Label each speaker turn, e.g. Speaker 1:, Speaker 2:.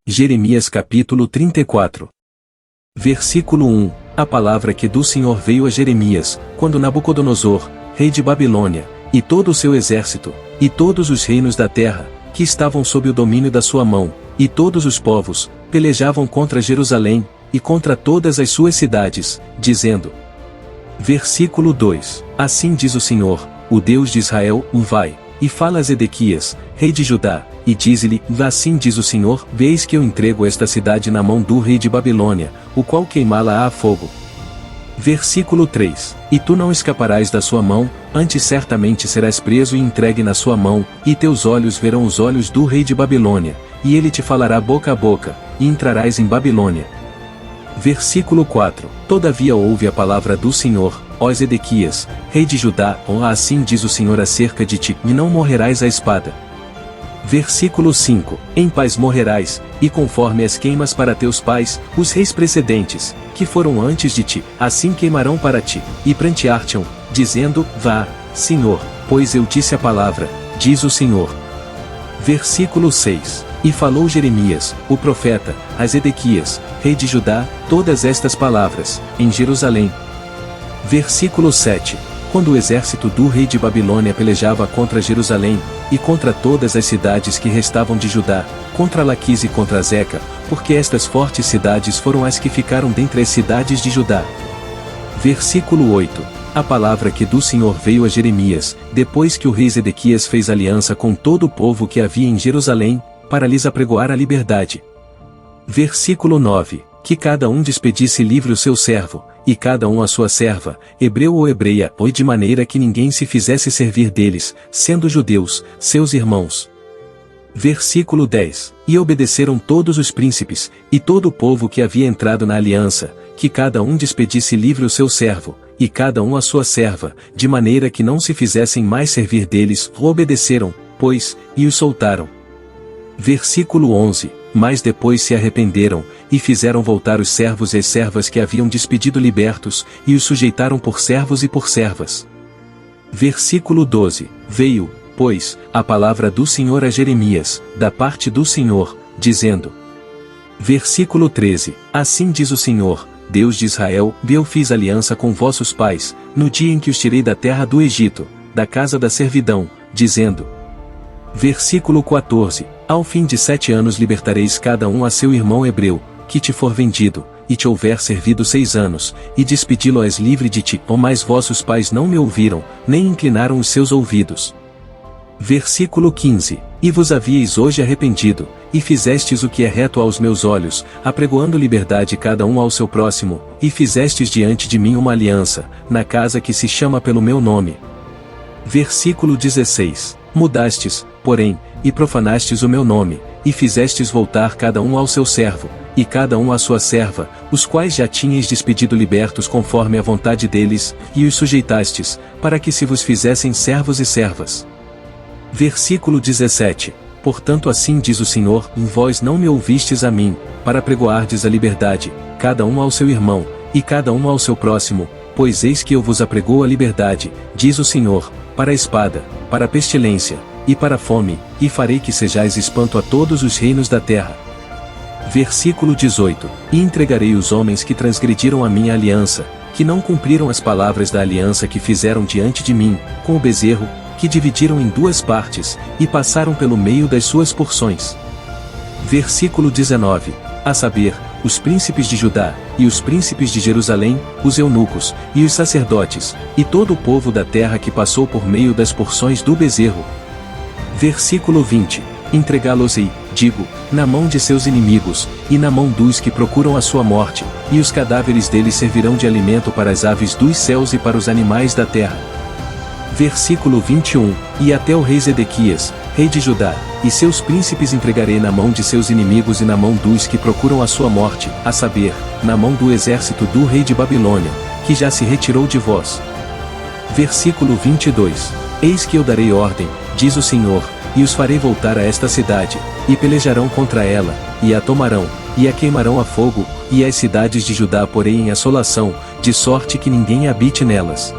Speaker 1: Jeremias capítulo 34. Versículo 1. A palavra que do Senhor veio a Jeremias, quando Nabucodonosor, rei de Babilônia, e todo o seu exército, e todos os reinos da terra, que estavam sob o domínio da sua mão, e todos os povos, pelejavam contra Jerusalém, e contra todas as suas cidades, dizendo. Versículo 2. Assim diz o Senhor, o Deus de Israel, vai, e fala a Ezequias, rei de Judá, e diz-lhe, assim diz o Senhor, veis que eu entrego esta cidade na mão do rei de Babilônia, o qual queimá-la a fogo. Versículo 3. E tu não escaparás da sua mão, antes certamente serás preso e entregue na sua mão, e teus olhos verão os olhos do rei de Babilônia, e ele te falará boca a boca, e entrarás em Babilônia. Versículo 4. Todavia ouve a palavra do Senhor, ó Ezequias, rei de Judá, assim diz o Senhor acerca de ti, e não morrerás à espada. Versículo 5. Em paz morrerás, e conforme as queimas para teus pais, os reis precedentes, que foram antes de ti, assim queimarão para ti, e prantear-te-ão, dizendo, vá, Senhor, pois eu disse a palavra, diz o Senhor. Versículo 6. E falou Jeremias, o profeta, a Ezequias, rei de Judá, todas estas palavras, em Jerusalém. Versículo 7. Quando o exército do rei de Babilônia pelejava contra Jerusalém, e contra todas as cidades que restavam de Judá, contra Laquis e contra Zeca, porque estas fortes cidades foram as que ficaram dentre as cidades de Judá. Versículo 8. A palavra que do Senhor veio a Jeremias, depois que o rei Zedequias fez aliança com todo o povo que havia em Jerusalém, para lhes apregoar a liberdade. Versículo 9. Que cada um despedisse livre o seu servo, e cada um a sua serva, hebreu ou hebreia, de maneira que ninguém se fizesse servir deles, sendo judeus, seus irmãos. Versículo 10. E obedeceram todos os príncipes, e todo o povo que havia entrado na aliança, que cada um despedisse livre o seu servo, e cada um a sua serva, de maneira que não se fizessem mais servir deles, obedeceram, pois, e os soltaram. Versículo 11. Mas depois se arrependeram, e fizeram voltar os servos e as servas que haviam despedido libertos, e os sujeitaram por servos e por servas. Versículo 12. Veio, pois, a palavra do Senhor a Jeremias, da parte do Senhor, dizendo. Versículo 13. Assim diz o Senhor, Deus de Israel, eu fiz aliança com vossos pais, no dia em que os tirei da terra do Egito, da casa da servidão, dizendo. Versículo 14. Ao fim de 7 anos libertareis cada um a seu irmão hebreu, que te for vendido, e te houver servido 6 anos, e despedi-lo-ás livre de ti, mas vossos pais não me ouviram, nem inclinaram os seus ouvidos. Versículo 15. E vos havíeis hoje arrependido, e fizestes o que é reto aos meus olhos, apregoando liberdade cada um ao seu próximo, e fizestes diante de mim uma aliança, na casa que se chama pelo meu nome. Versículo 16. Mudastes, porém, e profanastes o meu nome, e fizestes voltar cada um ao seu servo, e cada um à sua serva, os quais já tinhais despedido libertos conforme a vontade deles, e os sujeitastes, para que se vos fizessem servos e servas. Versículo 17. Portanto assim diz o Senhor, vós não me ouvistes a mim, para pregoardes a liberdade, cada um ao seu irmão, e cada um ao seu próximo, pois eis que eu vos apregoo a liberdade, diz o Senhor, para a espada, para a pestilência, e para a fome, e farei que sejais espanto a todos os reinos da terra. Versículo 18. E entregarei os homens que transgrediram a minha aliança, que não cumpriram as palavras da aliança que fizeram diante de mim, com o bezerro, que dividiram em 2 partes, e passaram pelo meio das suas porções. Versículo 19. A saber, os príncipes de Judá, e os príncipes de Jerusalém, os eunucos, e os sacerdotes, e todo o povo da terra que passou por meio das porções do bezerro. Versículo 20. Entregá-los-ei, digo, na mão de seus inimigos, e na mão dos que procuram a sua morte, e os cadáveres deles servirão de alimento para as aves dos céus e para os animais da terra. Versículo 21. E até o rei Zedequias, rei de Judá, e seus príncipes entregarei na mão de seus inimigos e na mão dos que procuram a sua morte, a saber, na mão do exército do rei de Babilônia, que já se retirou de vós. Versículo 22. Eis que eu darei ordem, diz o Senhor, e os farei voltar a esta cidade, e pelejarão contra ela, e a tomarão, e a queimarão a fogo, e as cidades de Judá porei em assolação, de sorte que ninguém habite nelas.